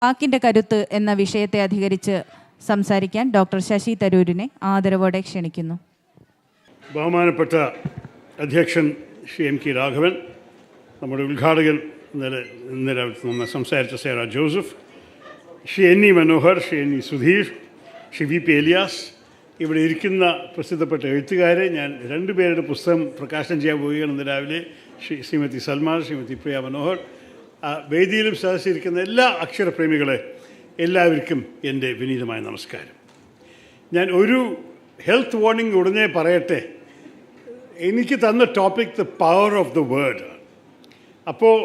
വാക്കിൻ്റെ കരുത്ത് എന്ന വിഷയത്തെ അധികരിച്ച് സംസാരിക്കാൻ ഡോക്ടർ ശശി തരൂരിനെ ആദരവോടെ ക്ഷണിക്കുന്നു. ബഹുമാനപ്പെട്ട അധ്യക്ഷൻ ശ്രീ എം കെ രാഘവൻ, നമ്മുടെ ഉദ്ഘാടകൻ ഇന്നലെ സംസാരിച്ച Sera Joseph, Shri N E Manohar, Shri N E Sudheer, Shri V P Elias, ഇവിടെ ഇരിക്കുന്ന പ്രസിദ്ധപ്പെട്ട എഴുത്തുകാരെ, ഞാൻ രണ്ടുപേരുടെ പുസ്തകം പ്രകാശനം ചെയ്യാൻ പോവുകയാണ് ഇന്ന് രാവിലെ, ശ്രീമതി സൽമാൻ, ശ്രീമതി പ്രിയ മനോഹർ. വേദിയിലും സദസ്സിരിക്കുന്ന എല്ലാ അക്ഷരപ്രേമികളെ എല്ലാവർക്കും എൻ്റെ വിനീതമായ നമസ്കാരം. ഞാൻ ഒരു ഹെൽത്ത് വാർണിംഗ് ഉടനെ പറയട്ടെ. എനിക്ക് തന്ന topic the power of the word. അപ്പോൾ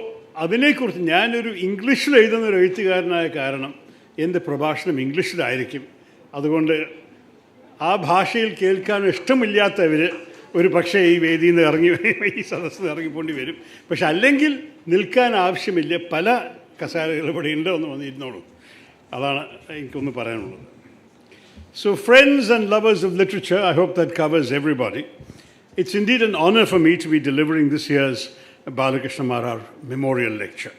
അതിനെക്കുറിച്ച് ഞാനൊരു ഇംഗ്ലീഷിൽ എഴുതുന്ന ഒരു എഴുത്തുകാരനായ കാരണം എൻ്റെ പ്രഭാഷണം ഇംഗ്ലീഷിലായിരിക്കും. അതുകൊണ്ട് ആ ഭാഷയിൽ കേൾക്കാൻ ഇഷ്ടമില്ലാത്തവർ ഒരു പക്ഷേ ഈ വേദിയിൽ നിന്ന് ഈ സദസ്സിൽ നിന്ന് ഇറങ്ങിപ്പോണ്ടി വരും. പക്ഷെ അല്ലെങ്കിൽ നിൽക്കാൻ ആവശ്യമില്ല, പല കസേരകൾ ഇവിടെ ഉണ്ട്, ഒന്ന് വന്നിരുന്നോളൂ. അതാണ് എനിക്കൊന്ന് പറയാനുള്ളത്. So friends and lovers of literature, I hope that covers everybody. It's indeed an honor for me to be delivering this year's Balakrishna Marar Memorial Lecture.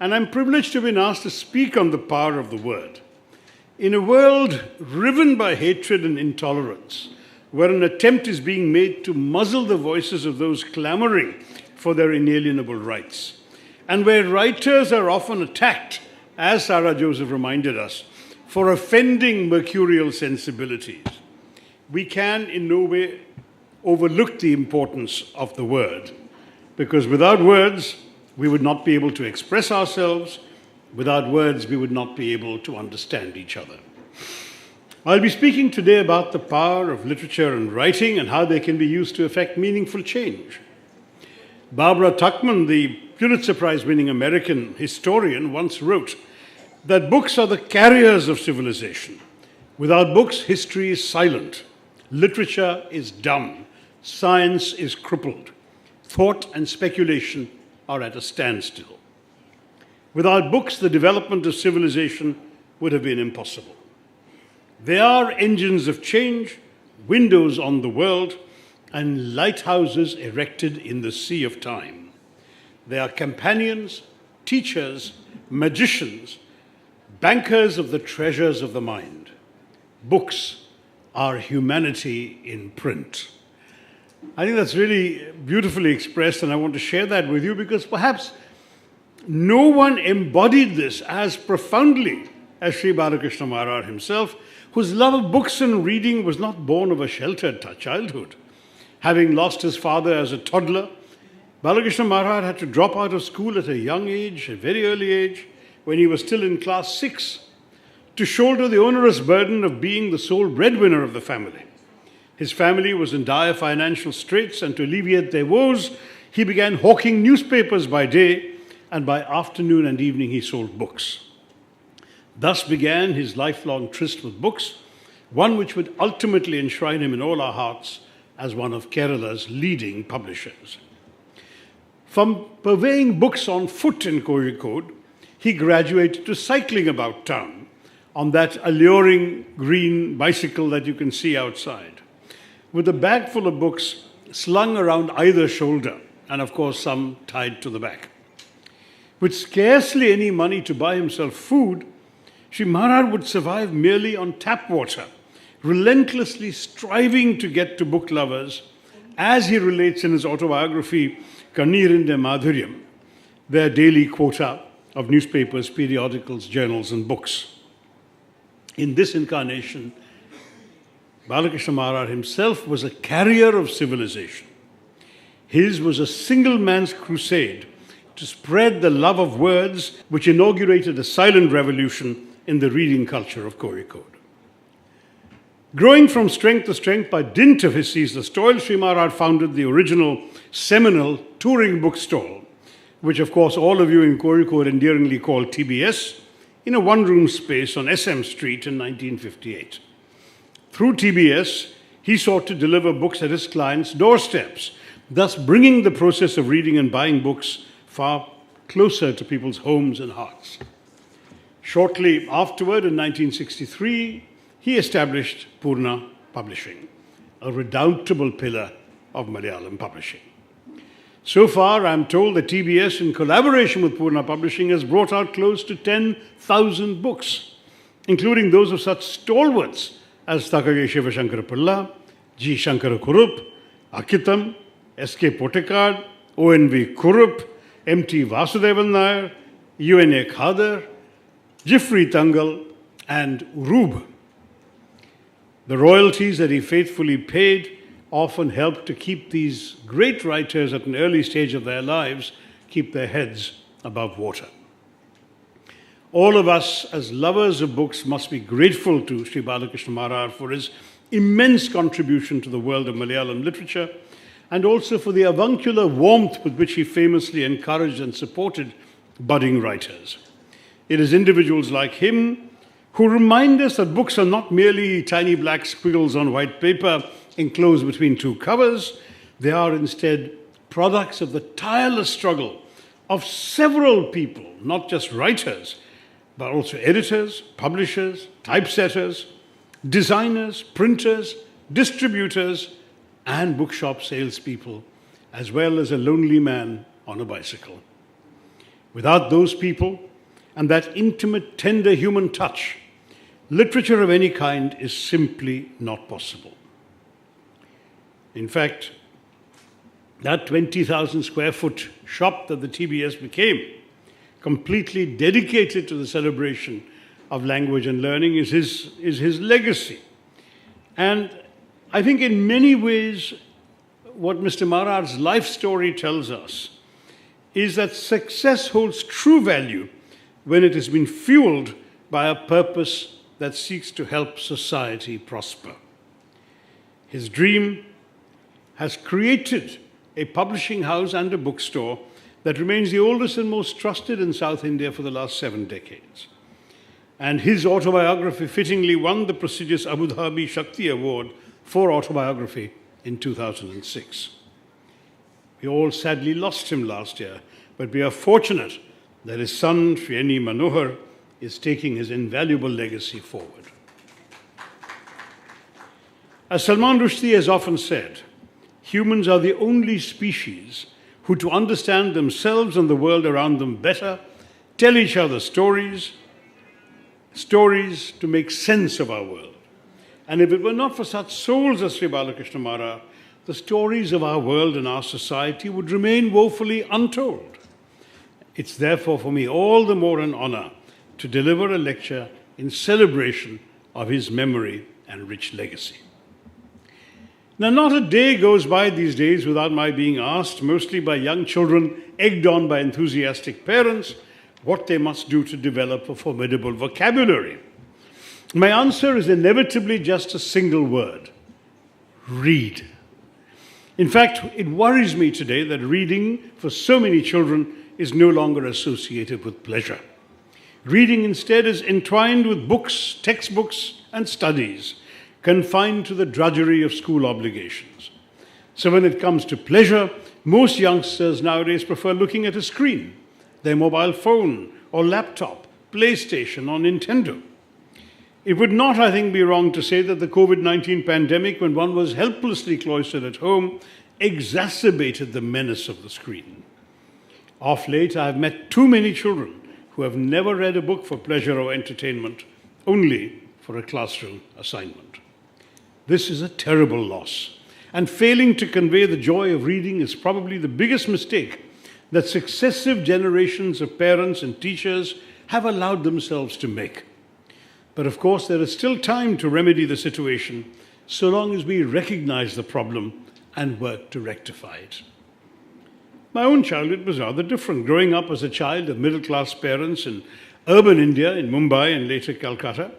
And I'm privileged to have been asked to speak on the power of the word. In a world riven by hatred and intolerance, where an attempt is being made to muzzle the voices of those clamoring for their inalienable rights, and where writers are often attacked, as Sarah Joseph reminded us, for offending mercurial sensibilities, we can in no way overlook the importance of the word, because without words, we would not be able to express ourselves. Without words, we would not be able to understand each other. I'll be speaking today about the power of literature and writing and how they can be used to effect meaningful change. Barbara Tuchman, the Pulitzer Prize-winning American historian, once wrote that books are the carriers of civilization. Without books, history is silent. Literature is dumb. Science is crippled. Thought and speculation are at a standstill. Without books, the development of civilization would have been impossible. They are engines of change, windows on the world, and lighthouses erected in the sea of time. They are companions, teachers, magicians, bankers of the treasures of the mind. Books are humanity in print. I think that's really beautifully expressed, and I want to share that with you because perhaps no one embodied this as profoundly as Sri Balakrishna Marar himself, whose love of books and reading was not born of a sheltered childhood. Having lost his father as a toddler, Balakrishna Marar had to drop out of school at a young age, a very early age, when he was still in class 6, to shoulder the onerous burden of being the sole breadwinner of the family. His family was in dire financial straits, and to alleviate their woes, he began hawking newspapers by day, and by afternoon and evening he sold books. Thus began his lifelong tryst with books, one which would ultimately enshrine him in all our hearts as one of Kerala's leading publishers. From purveying books on foot in Kozhikode, he graduated to cycling about town on that alluring green bicycle that you can see outside, with a bag full of books slung around either shoulder, and of course some tied to the back. With scarcely any money to buy himself food, Sri Marar would survive merely on tap water, relentlessly striving to get to book lovers, as he relates in his autobiography, Kannirinde Madhuryam, their daily quota of newspapers, periodicals, journals, and books. In this incarnation, Balakrishna Marar himself was a carrier of civilization. His was a single man's crusade to spread the love of words which inaugurated a silent revolution in the reading culture of Kozhikode. Growing from strength to strength by dint of his ceaseless toil, Sri Marar founded the original seminal touring bookstall, which of course all of you in Kozhikode endearingly call TBS, in a one-room space on SM Street in 1958. Through TBS, he sought to deliver books at his clients' doorsteps, thus bringing the process of reading and buying books far closer to people's homes and hearts. Shortly afterward, in 1963, he established Purna Publishing, a redoubtable pillar of Malayalam publishing. So far, I'm told that TBS, in collaboration with Purna Publishing, has brought out close to 10,000 books, including those of such stalwarts as Takage Shivashankara Pilla, G. Shankara Kurup, Akitam, S.K. Potekad, O.N.V. Kurup, M.T. Vasudevan Nair, U.N.A. Khadar, Jifri Tangal, and Urub. The royalties that he faithfully paid often helped to keep these great writers at an early stage of their lives keep their heads above water. All of us as lovers of books must be grateful to Sri Balakrishna Marar for his immense contribution to the world of Malayalam literature, and also for the avuncular warmth with which he famously encouraged and supported budding writers. It is individuals like him who remind us that books are not merely tiny black squiggles on white paper enclosed between two covers. They are instead products of the tireless struggle of several people, not just writers, but also editors, publishers, typesetters, designers, printers, distributors, and bookshop salespeople, as well as a lonely man on a bicycle. Without those people and that intimate, tender human touch, literature of any kind is simply not possible. In fact, that 20,000 square foot shop that the TBS became, completely dedicated to the celebration of language and learning, is his legacy. And I think in many ways, what Mr. Marar's life story tells us is that success holds true value when it has been fueled by a purpose that seeks to help society prosper. His dream has created a publishing house and a bookstore that remains the oldest and most trusted in South India for the last 7 decades. And his autobiography fittingly won the prestigious Abu Dhabi Shakti Award for autobiography in 2006. We all sadly lost him last year, but we are fortunate that his son, Sri N.E. Manohar, is taking his invaluable legacy forward. As Salman Rushdie has often said, humans are the only species who, to understand themselves and the world around them better, tell each other stories to make sense of our world. And if it were not for such souls as Sri Balakrishna Marar, the stories of our world and our society would remain woefully untold. It's therefore for me all the more an honor to deliver a lecture in celebration of his memory and rich legacy. Now, not a day goes by these days without my being asked, mostly by young children egged on by enthusiastic parents, what they must do to develop a formidable vocabulary. My answer is inevitably just a single word: read. In fact, it worries me today that reading for so many children is no longer associated with pleasure. Reading instead is entwined with books, textbooks, and studies, confined to the drudgery of school obligations. So when it comes to pleasure, most youngsters nowadays prefer looking at a screen, their mobile phone or laptop, PlayStation or Nintendo. It would not, I think, be wrong to say that the COVID-19 pandemic, when one was helplessly cloistered at home, exacerbated the menace of the screen. Of late, I have met too many children who have never read a book for pleasure or entertainment, only for a classroom assignment. This is a terrible loss, and failing to convey the joy of reading is probably the biggest mistake that successive generations of parents and teachers have allowed themselves to make. But of course, there is still time to remedy the situation, so long as we recognize the problem and work to rectify it. My own childhood was rather different. Growing up as a child of middle-class parents in urban India, in Mumbai and later Calcutta,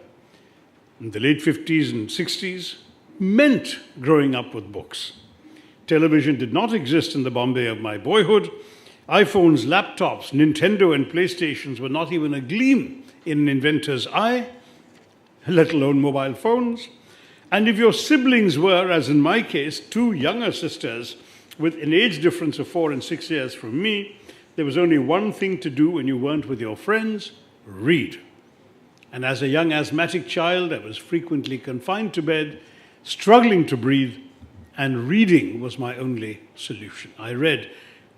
in the late 50s and 60s, meant growing up with books. Television did not exist in the Bombay of my boyhood. iPhones, laptops, Nintendo and PlayStations were not even a gleam in an inventor's eye, let alone mobile phones. And if your siblings were, as in my case, 2 younger sisters with an age difference of 4 and 6 years from me, there was only one thing to do when you weren't with your friends: read. And as a young asthmatic child, I was frequently confined to bed, struggling to breathe, and reading was my only solution. I read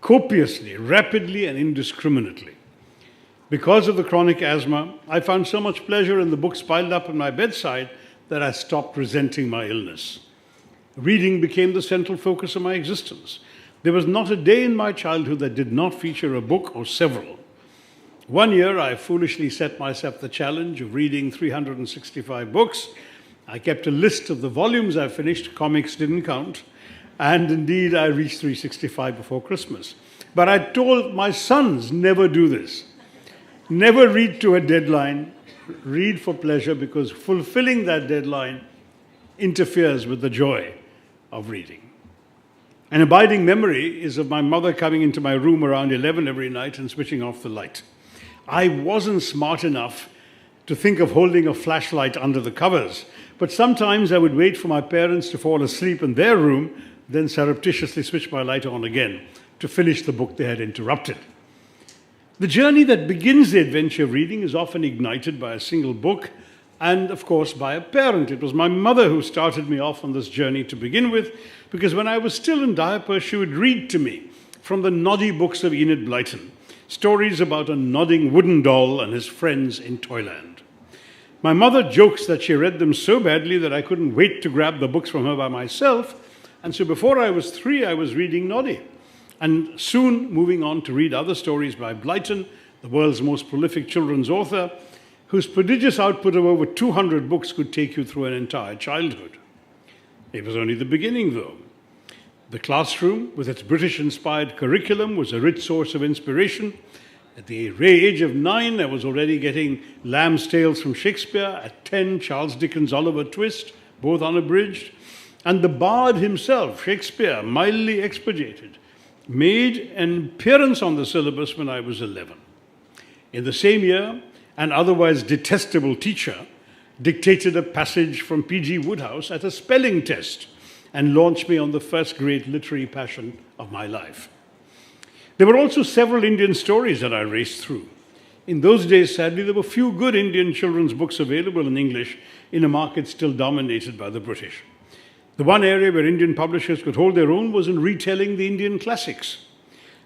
copiously, rapidly, and indiscriminately. Because of the chronic asthma, I found so much pleasure in the books piled up at my bedside that I stopped resenting my illness. Reading became the central focus of my existence. There was not a day in my childhood that did not feature a book or several. One year, I foolishly set myself the challenge of reading 365 books. I kept a list of the volumes I finished, comics didn't count, and indeed I reached 365 before Christmas. But I told my sons, never do this. Never read to a deadline, read for pleasure, because fulfilling that deadline interferes with the joy of reading. An abiding memory is of my mother coming into my room around 11 every night and switching off the light. I wasn't smart enough to think of holding a flashlight under the covers, but sometimes I would wait for my parents to fall asleep in their room, then surreptitiously switch my light on again to finish the book they had interrupted. The journey that begins the adventure of reading is often ignited by a single book and, of course, by a parent. It was my mother who started me off on this journey to begin with, because when I was still in diapers, she would read to me from the noddy books of Enid Blyton, stories about a nodding wooden doll and his friends in Toyland. My mother jokes that she read them so badly that I couldn't wait to grab the books from her by myself, and so before I was 3, I was reading Noddy, and soon moving on to read other stories by Blyton, the world's most prolific children's author, whose prodigious output of over 200 books could take you through an entire childhood. It was only the beginning, though. The classroom, with its British-inspired curriculum, was a rich source of inspiration. At the age of 9, I was already getting Lamb's Tales from Shakespeare. At 10, Charles Dickens' Oliver Twist, both unabridged. And the Bard himself, Shakespeare, mildly expurgated, made an appearance on the syllabus when I was 11. In the same year, an otherwise detestable teacher dictated a passage from P.G. Wodehouse at a spelling test and launched me on the first great literary passion of my life. There were also several Indian stories that I raced through. In those days, sadly, there were few good Indian children's books available in English in a market still dominated by the British. The one area where Indian publishers could hold their own was in retelling the Indian classics.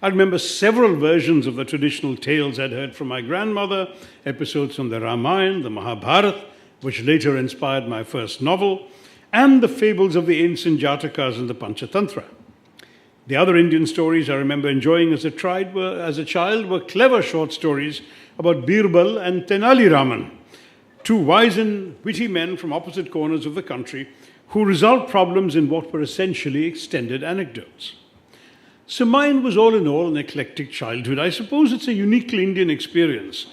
I remember several versions of the traditional tales I'd heard from my grandmother, episodes from the Ramayana, the Mahabharata, which later inspired my first novel, and the fables of the ancient Jatakas and the Panchatantra. The other Indian stories I remember enjoying as a child were clever short stories about Birbal and Tenali Raman, two wise and witty men from opposite corners of the country who resolved problems in what were essentially extended anecdotes. So mine was all in all an eclectic childhood. I suppose it's a uniquely Indian experience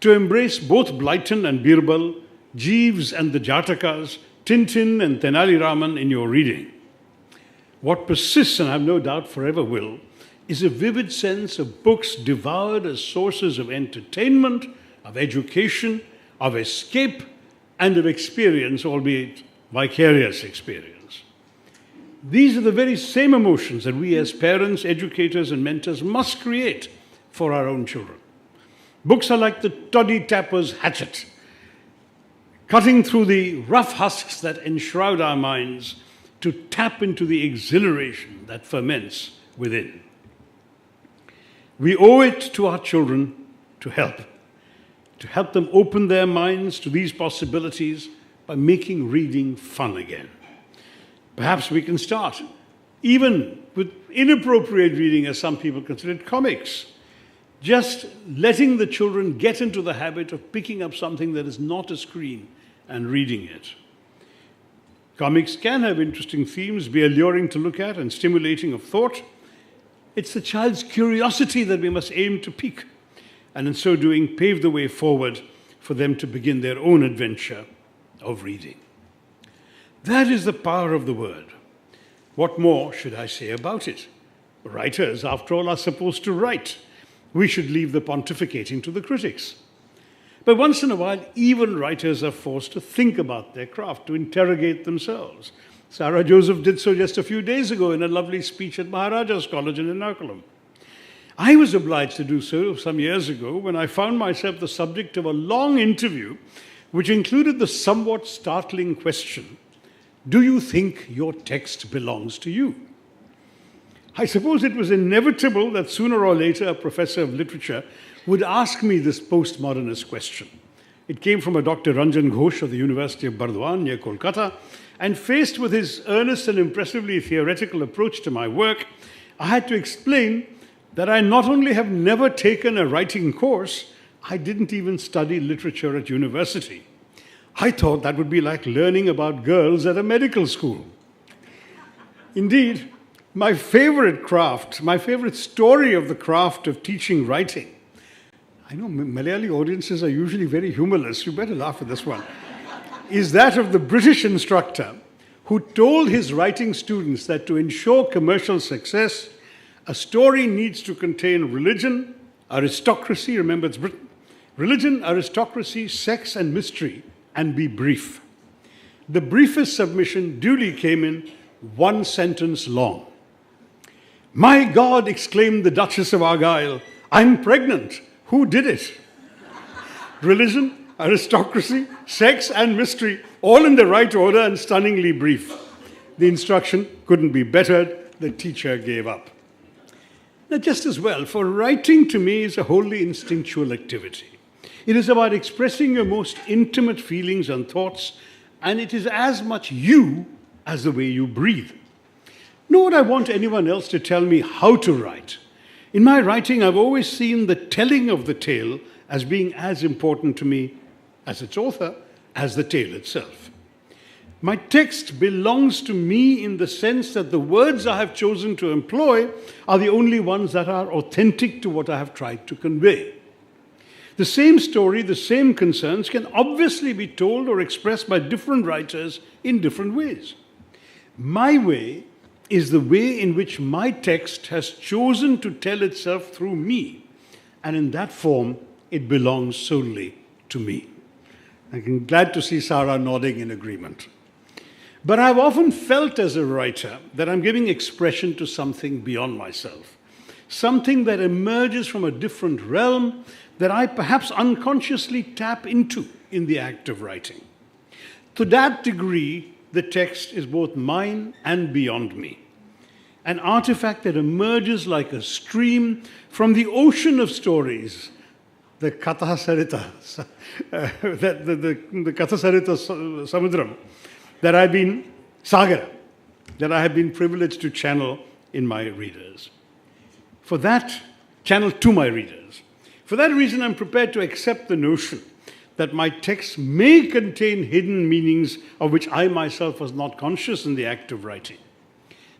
to embrace both Blyton and Birbal, Jeeves and the Jatakas, Tintin and Tenali Raman in your reading. What persists, and I have no doubt forever will, is a vivid sense of books devoured as sources of entertainment, of education, of escape, and of experience, albeit vicarious experience. These are the very same emotions that we as parents, educators, and mentors must create for our own children. Books are like the toddy tapper's hatchet, cutting through the rough husks that enshroud our minds to tap into the exhilaration that ferments within. We owe it to our children to help them open their minds to these possibilities by making reading fun again. Perhaps we can start even with inappropriate reading, as some people consider it, comics. Just letting the children get into the habit of picking up something that is not a screen and reading it. Comics can have interesting themes, be alluring to look at and stimulating of thought. It's the child's curiosity that we must aim to pique, and in so doing pave the way forward for them to begin their own adventure of reading. That is the power of the word. What more should I say about it? Writers, after all, are supposed to write. We should leave the pontificating to the critics. But once in a while, even writers are forced to think about their craft, to interrogate themselves. Sarah Joseph did so just a few days ago in a lovely speech at Maharaja's College in Ernakulam. I was obliged to do so some years ago when I found myself the subject of a long interview which included the somewhat startling question, do you think your text belongs to you? I suppose it was inevitable that sooner or later a professor of literature would ask me this postmodernist question. It came from a Dr. Ranjan Ghosh of the University of Burdwan near Kolkata, and faced with his earnest and impressively theoretical approach to my work, I had to explain that I not only have never taken a writing course, I didn't even study literature at university. I thought that would be like learning about girls at a medical school. Indeed, my favorite craft, my favorite story of the craft of teaching writing, I know Malayali audiences are usually very humorless, you better laugh at this one, is that of the British instructor who told his writing students that to ensure commercial success, a story needs to contain religion, aristocracy, remember it's Britain, religion, aristocracy, sex, and mystery, and be brief. The briefest submission duly came in one sentence long. "My God," exclaimed the Duchess of Argyll, "I'm pregnant. Who did it?" Religion, aristocracy, sex, and mystery, all in the right order and stunningly brief. The instruction couldn't be bettered. The teacher gave up. Now, just as well, for writing to me is a wholly instinctual activity. It is about expressing your most intimate feelings and thoughts, and it is as much you as the way you breathe. Nor would I want anyone else to tell me how to write. In my writing, I've always seen the telling of the tale as being as important to me as its author, as the tale itself. My text belongs to me in the sense that the words I have chosen to employ are the only ones that are authentic to what I have tried to convey. The same story, the same concerns can obviously be told or expressed by different writers in different ways. My way is the way in which my text has chosen to tell itself through me, and in that form, it belongs solely to me. I'm glad to see Sarah nodding in agreement. But I've often felt as a writer that I'm giving expression to something beyond myself, something that emerges from a different realm that I perhaps unconsciously tap into in the act of writing. To that degree, the text is both mine and beyond me, an artifact that emerges like a stream from the ocean of stories, the Katha Sarita, the Katha Sarita Samudram, that I've been, Sagara, that I have been privileged to channel in my readers. For that, channel to my readers. For that reason, I'm prepared to accept the notion that my text may contain hidden meanings of which I myself was not conscious in the act of writing.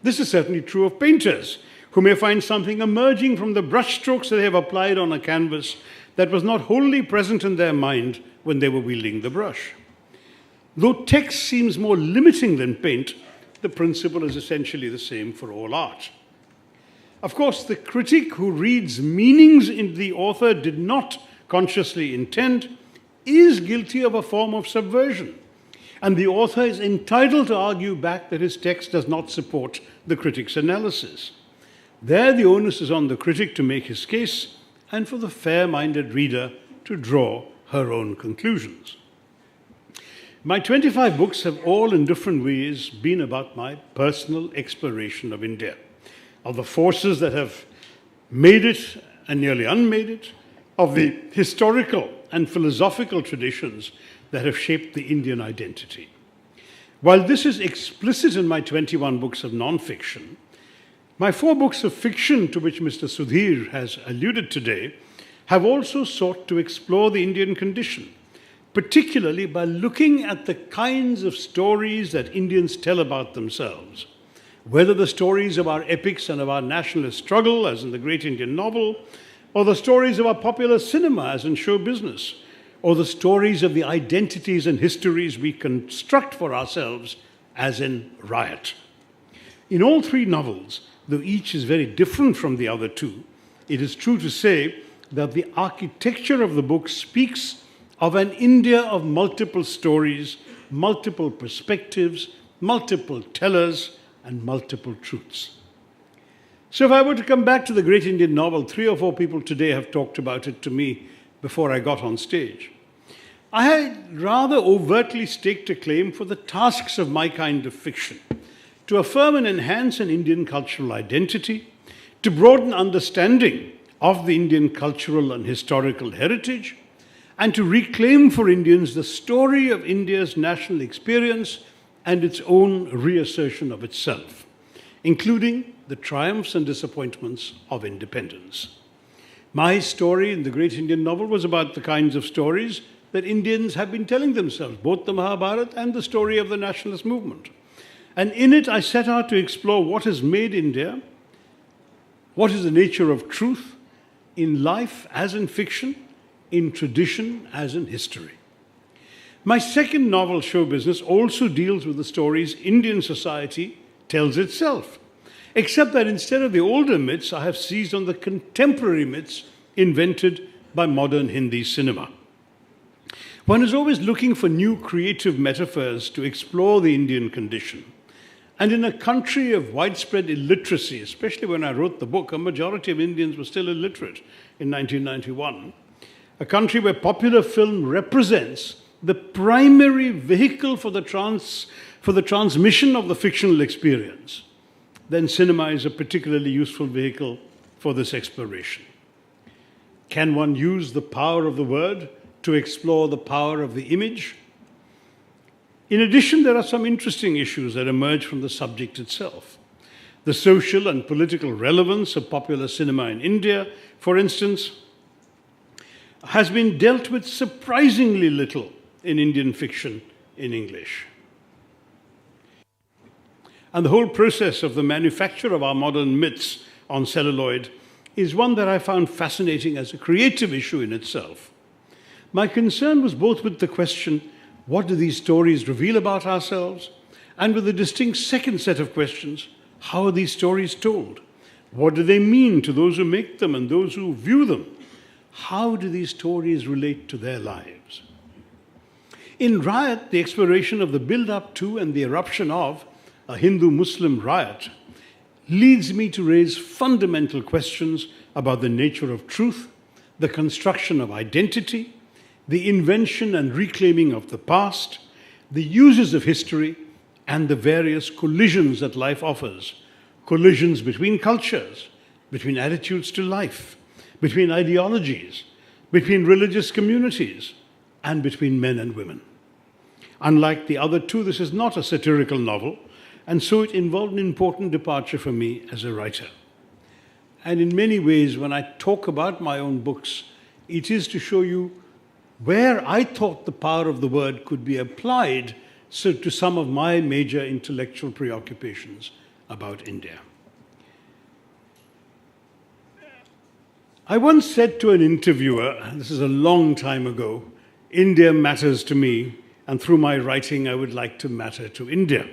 This is certainly true of painters, who may find something emerging from the brushstrokes that they have applied on a canvas that was not wholly present in their mind when they were wielding the brush. Though text seems more limiting than paint, the principle is essentially the same for all art. Of course, the critic who reads meanings in the author did not consciously intend is guilty of a form of subversion, and the author is entitled to argue back that his text does not support the critic's analysis. There, the onus is on the critic to make his case, and for the fair-minded reader to draw her own conclusions. My 25 books have all in different ways been about my personal exploration of India, of the forces that have made it and nearly unmade it, of the historical and philosophical traditions that have shaped the Indian identity. While this is explicit in my 21 books of non-fiction, my 4 books of fiction, to which Mr. Sudhir has alluded today, have also sought to explore the Indian condition, particularly by looking at the kinds of stories that Indians tell about themselves, whether the stories of our epics and of our nationalist struggle, as in the great Indian novel, or the stories of our popular cinema, as in show business, or the stories of the identities and histories we construct for ourselves, as in Riot. In all 3 novels, though each is very different from the other 2, it is true to say that the architecture of the book speaks of an India of multiple stories, multiple perspectives, multiple tellers, and multiple truths. So if I were to come back to the great Indian novel, 3 or 4 people today have talked about it to me before I got on stage. I had rather overtly staked a claim for the tasks of my kind of fiction, to affirm and enhance an Indian cultural identity, to broaden understanding of the Indian cultural and historical heritage, and to reclaim for Indians the story of India's national experience and its own reassertion of itself, including the triumphs and disappointments of independence. My story in the great Indian novel was about the kinds of stories that Indians have been telling themselves, both the Mahabharata and the story of the nationalist movement. And in it, I set out to explore what has made India, what is the nature of truth in life as in fiction, in tradition as in history. My second novel, Show Business, also deals with the stories Indian society tells itself, except that instead of the older myths, I have seized on the contemporary myths invented by modern Hindi cinema. One is always looking for new creative metaphors to explore the Indian condition. And in a country of widespread illiteracy, especially when I wrote the book, a majority of Indians were still illiterate in 1991, a country where popular film represents the primary vehicle for the transmission of the fictional experience, then cinema is a particularly useful vehicle for this exploration. Can one use the power of the word to explore the power of the image? In addition, there are some interesting issues that emerge from the subject itself. The social and political relevance of popular cinema in India, for instance, has been dealt with surprisingly little in Indian fiction in English. And the whole process of the manufacture of our modern myths on celluloid is one that I found fascinating as a creative issue in itself. My concern was both with the question, what do these stories reveal about ourselves? And with a distinct second set of questions, how are these stories told? What do they mean to those who make them and those who view them? How do these stories relate to their lives? In Riot, the exploration of the build-up to and the eruption of a Hindu-Muslim riot leads me to raise fundamental questions about the nature of truth, the construction of identity, the invention and reclaiming of the past, the uses of history, and the various collisions that life offers. Collisions between cultures, between attitudes to life, between ideologies, between religious communities, and between men and women. Unlike the other two, this is not a satirical novel, and so it involved an important departure for me as a writer. And in many ways, when I talk about my own books, it is to show you where I thought the power of the word could be applied to some of my major intellectual preoccupations about India. I once said to an interviewer, this is a long time ago, India matters to me, and through my writing I would like to matter to India.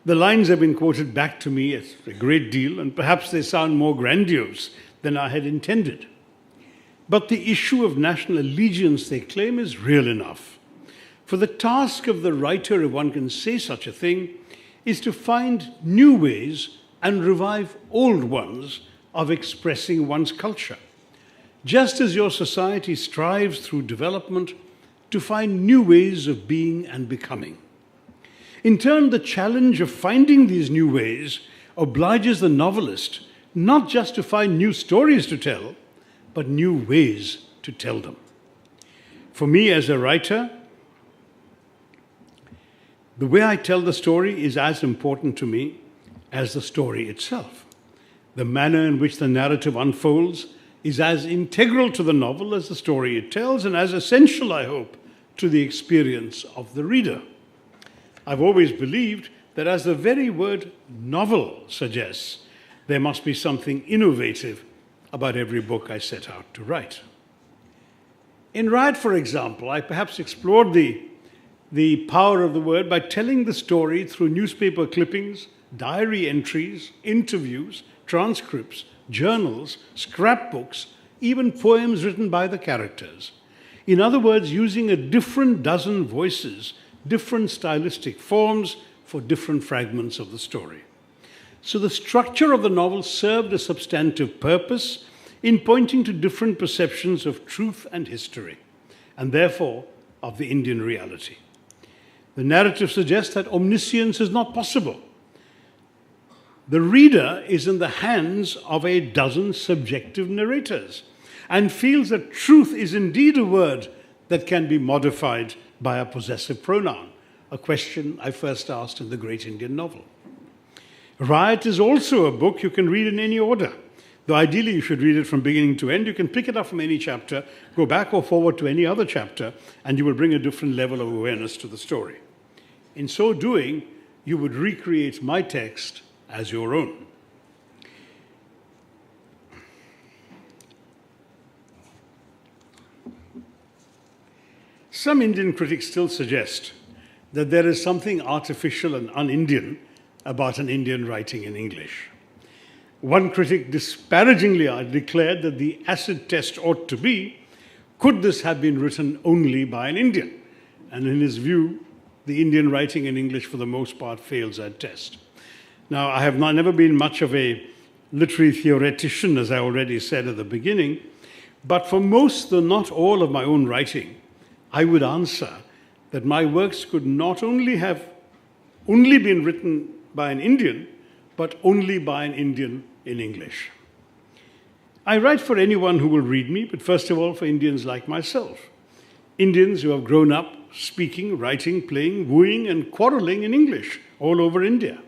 The lines have been quoted back to me a great deal, and perhaps they sound more grandiose than I had intended. But the issue of national allegiance, they claim, is real enough. For the task of the writer, if one can say such a thing, is to find new ways and revive old ones of expressing one's culture. Just as your society strives through development to find new ways of being and becoming. In turn, the challenge of finding these new ways obliges the novelist not just to find new stories to tell, but new ways to tell them. For me as a writer, the way I tell the story is as important to me as the story itself. The manner in which the narrative unfolds is as integral to the novel as the story it tells, and as essential, I hope, to the experience of the reader. I've always believed that, as the very word novel suggests, there must be something innovative about every book I set out to write. In Riot, for example, I perhaps explored the power of the word by telling the story through newspaper clippings, diary entries, interviews, transcripts, journals, scrapbooks, even poems written by the characters. In other words, using a different dozen voices, different stylistic forms for different fragments of the story. So the structure of the novel served a substantive purpose in pointing to different perceptions of truth and history, and therefore of the Indian reality. The narrative suggests that omniscience is not possible. The reader is in the hands of a dozen subjective narrators and feels that truth is indeed a word that can be modified by a possessive pronoun, a question I first asked in the great Indian novel. Riot is also a book you can read in any order. Though ideally you should read it from beginning to end, you can pick it up from any chapter, go back or forward to any other chapter, and you will bring a different level of awareness to the story. In so doing, you would recreate my text as your own. Some Indian critics still suggest that there is something artificial and un-Indian about an Indian writing in English. One critic disparagingly declared that the acid test ought to be, could this have been written only by an Indian? And in his view, the Indian writing in English for the most part fails that test. Now, I have never been much of a literary theoretician, as I already said at the beginning, but for most, though not all of my own writing, I would answer that my works could not only have only been written by an Indian, but only by an Indian in English. I write for anyone who will read me, but first of all for Indians like myself. Indians who have grown up speaking, writing, playing, wooing, and quarreling in English all over India.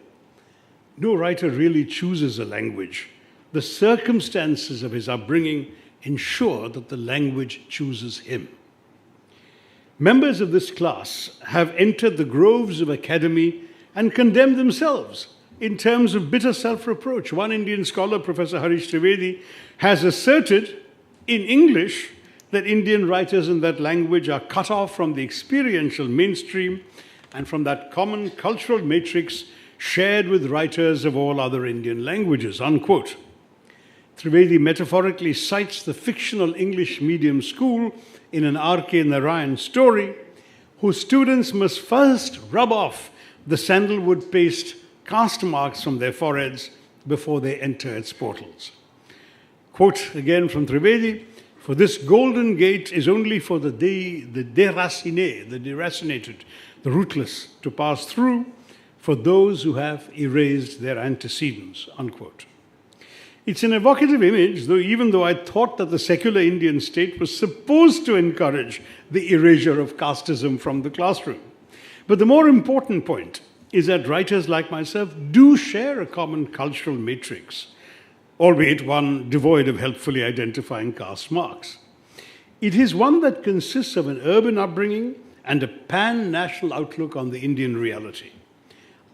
No writer really chooses a language. The circumstances of his upbringing ensure that the language chooses him. Members of this class have entered the groves of academy and condemned themselves in terms of bitter self-reproach. One Indian scholar, Professor Harish Trivedi, has asserted in English that Indian writers in that language are cut off from the experiential mainstream and from that common cultural matrix shared with writers of all other Indian languages, unquote. Trivedi metaphorically cites the fictional English medium school in an R.K. Narayan story, whose students must first rub off the sandalwood paste caste marks from their foreheads before they enter its portals. Quote again from Trivedi, "For this golden gate is only for the déracinés, the deracinated, the rootless, to pass through, for those who have erased their antecedents," unquote. It's an evocative image, even though I thought that the secular Indian state was supposed to encourage the erasure of casteism from the classroom. But the more important point is that writers like myself do share a common cultural matrix, albeit one devoid of helpfully identifying caste marks. It is one that consists of an urban upbringing and a pan-national outlook on the Indian reality.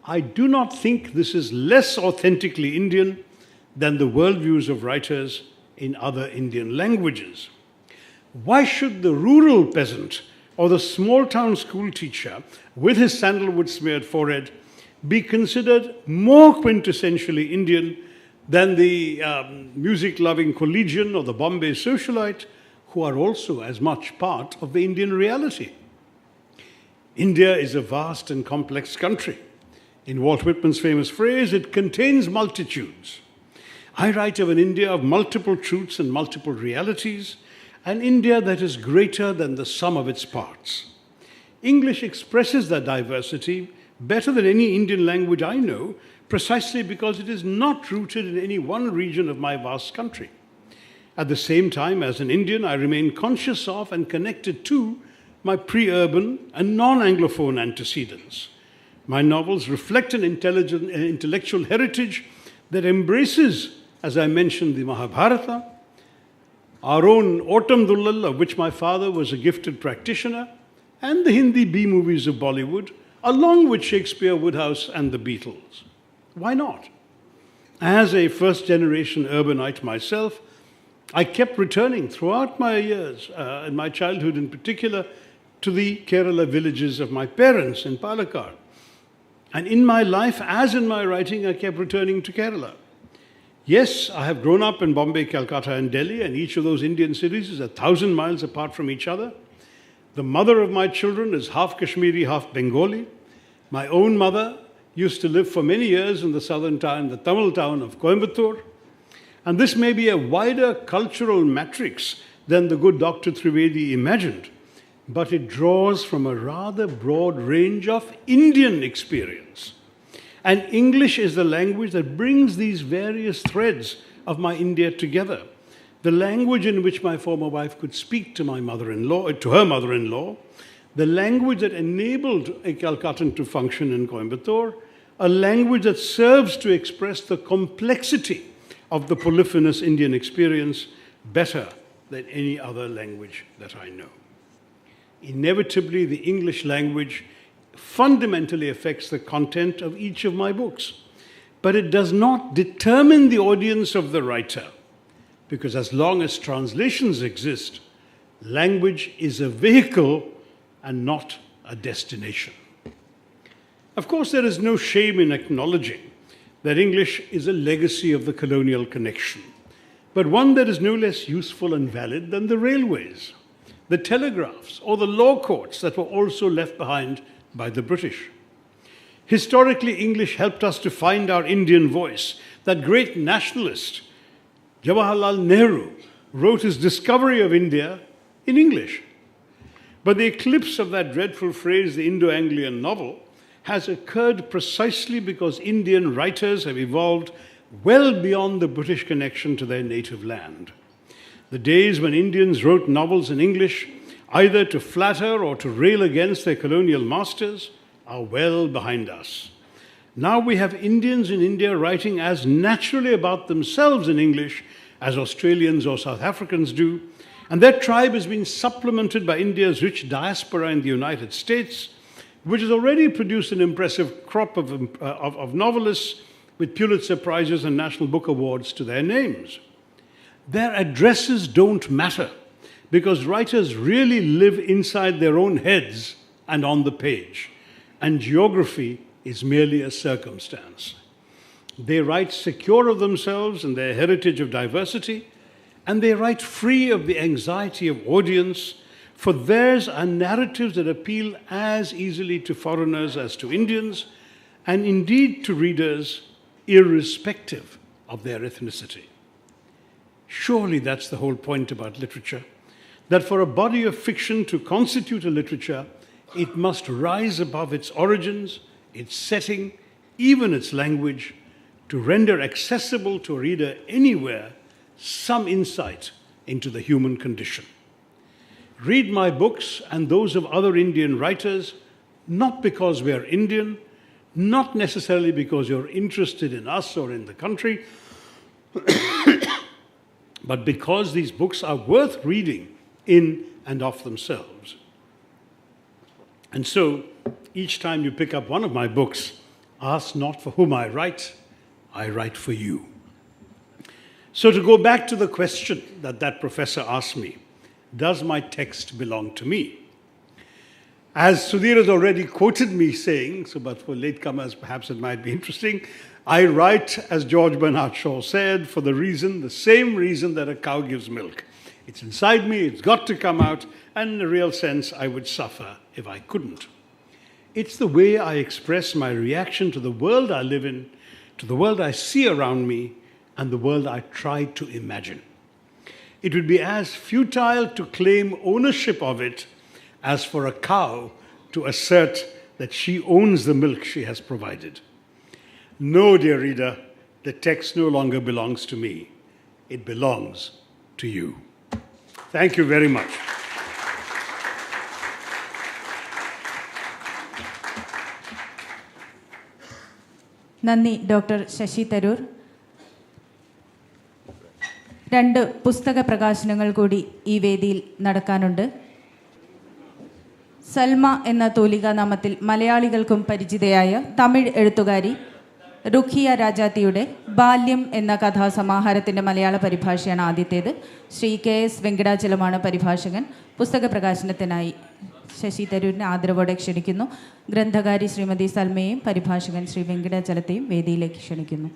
I do not think this is less authentically Indian than the worldviews of writers in other Indian languages. Why should the rural peasant or the small-town school teacher with his sandalwood-smeared forehead be considered more quintessentially Indian than the music-loving collegian or the Bombay socialite, who are also as much part of the Indian reality? India is a vast and complex country. In Walt Whitman's famous phrase, it contains multitudes. I write of an India of multiple truths and multiple realities, an India that is greater than the sum of its parts. English expresses that diversity better than any Indian language I know, precisely because it is not rooted in any one region of my vast country. At the same time, as an Indian, I remain conscious of and connected to my pre-urban and non-Anglophone antecedents. My novels reflect an intellectual heritage that embraces, as I mentioned, the Mahabharata, our own Autumn Dullal, of which my father was a gifted practitioner, and the Hindi B-movies of Bollywood, along with Shakespeare, Woodhouse, and the Beatles. Why not? As a first-generation urbanite myself, I kept returning throughout my years, in my childhood in particular, to the Kerala villages of my parents in Palakkad. And in my life, as in my writing, I kept returning to Kerala. Yes, I have grown up in Bombay, Calcutta, and Delhi, and each of those Indian cities is 1,000 miles apart from each other. The mother of my children is half Kashmiri, half Bengali. My own mother used to live for many years in the southern town, the Tamil town of Coimbatore. And this may be a wider cultural matrix than the good Dr. Trivedi imagined, but it draws from a rather broad range of Indian experience. And English is the language that brings these various threads of my India together. The language in which my former wife could speak to my mother-in-law, to her mother-in-law, the language that enabled a Calcuttan to function in Coimbatore, a language that serves to express the complexity of the polyphonous Indian experience better than any other language that I know. Inevitably, the English language fundamentally affects the content of each of my books, but it does not determine the audience of the writer, because as long as translations exist, language is a vehicle and not a destination. Of course, there is no shame in acknowledging that English is a legacy of the colonial connection, but one that is no less useful and valid than the railways, the telegraphs, or the law courts that were also left behind by the British. Historically, English helped us to find our Indian voice. That great nationalist, Jawaharlal Nehru, wrote his discovery of India in English. But the eclipse of that dreadful phrase, the Indo-Anglian novel, has occurred precisely because Indian writers have evolved well beyond the British connection to their native land. The days when Indians wrote novels in English, either to flatter or to rail against their colonial masters, are well behind us. Now we have Indians in India writing as naturally about themselves in English as Australians or South Africans do, and their tribe has been supplemented by India's rich diaspora in the United States, which has already produced an impressive crop of novelists with Pulitzer Prizes and National Book Awards to their names. Their addresses don't matter because writers really live inside their own heads and on the page, and geography is merely a circumstance. They write secure of themselves and their heritage of diversity, and they write free of the anxiety of audience, for theirs are narratives that appeal as easily to foreigners as to Indians, and indeed to readers irrespective of their ethnicity. Surely that's the whole point about literature, that for a body of fiction to constitute a literature, it must rise above its origins, its setting, even its language, to render accessible to a reader anywhere some insight into the human condition. Read my books and those of other Indian writers, not because we are Indian, not necessarily because you're interested in us or in the country, but because these books are worth reading in and of themselves. And so, each time you pick up one of my books, ask not for whom I write for you. So to go back to the question that professor asked me, does my text belong to me? As Sudhir has already quoted me saying, but for latecomers perhaps it might be interesting, I write, as George Bernard Shaw said, for the same reason that a cow gives milk. It's inside me, it's got to come out, and in a real sense, I would suffer if I couldn't. It's the way I express my reaction to the world I live in, to the world I see around me, and the world I try to imagine. It would be as futile to claim ownership of it as for a cow to assert that she owns the milk she has provided. No, dear reader, the text no longer belongs to me. It belongs to you. Thank you very much. നന്ദി doctor Sasi Tharoor. 2 പുസ്തക പ്രകാശനങ്ങൾ കൂടി ഈ വേദിയിൽ നടക്കാനുണ്ട്. സൽമ എന്ന തൂലികാനാമത്തിൽ മലയാളികൾക്കും പരിചിതയായ തമിഴ് എഴുത്തുകാരി റുഖിയ രാജാത്തിയുടെ ബാല്യം എന്ന കഥാസമാഹാരത്തിൻ്റെ മലയാള പരിഭാഷയാണ് ആദ്യത്തേത്. ശ്രീ KS വെങ്കടാചലമാണ് പരിഭാഷകൻ. പുസ്തക പ്രകാശനത്തിനായി ശശി തരൂരിനെ ആദരവോടെ ക്ഷണിക്കുന്നു. ഗ്രന്ഥകാരി ശ്രീമതി സൽമയെയും പരിഭാഷകൻ ശ്രീ വെങ്കടാചലത്തെയും വേദിയിലേക്ക് ക്ഷണിക്കുന്നു.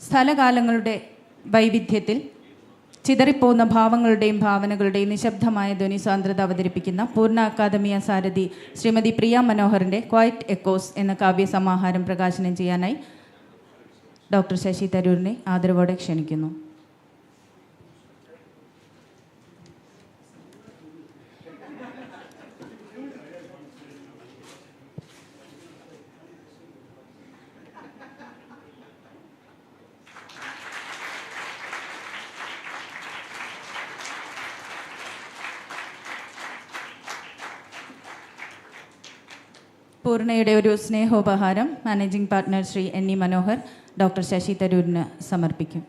സ്ഥലകാലങ്ങളുടെ വൈവിധ്യത്തിൽ ചിതറിപ്പോകുന്ന ഭാവങ്ങളുടെയും ഭാവനകളുടെയും നിശബ്ദമായ ധ്വനിസാന്ദ്രത അവതരിപ്പിക്കുന്ന പൂർണ്ണ അക്കാദമിയ സാരഥി ശ്രീമതി പ്രിയ മനോഹറിൻ്റെ ക്വയറ്റ് എക്കോസ് എന്ന കാവ്യസമാഹാരം പ്രകാശനം ചെയ്യാനായി ഡോക്ടർ ശശി തരൂരിനെ ആദരവോടെ ക്ഷണിക്കുന്നു. പൂർണ്ണയുടെ ഒരു സ്നേഹോപഹാരം managing partner Shri N E Manohar doctor Shashi തരൂരിന് സമർപ്പിക്കും.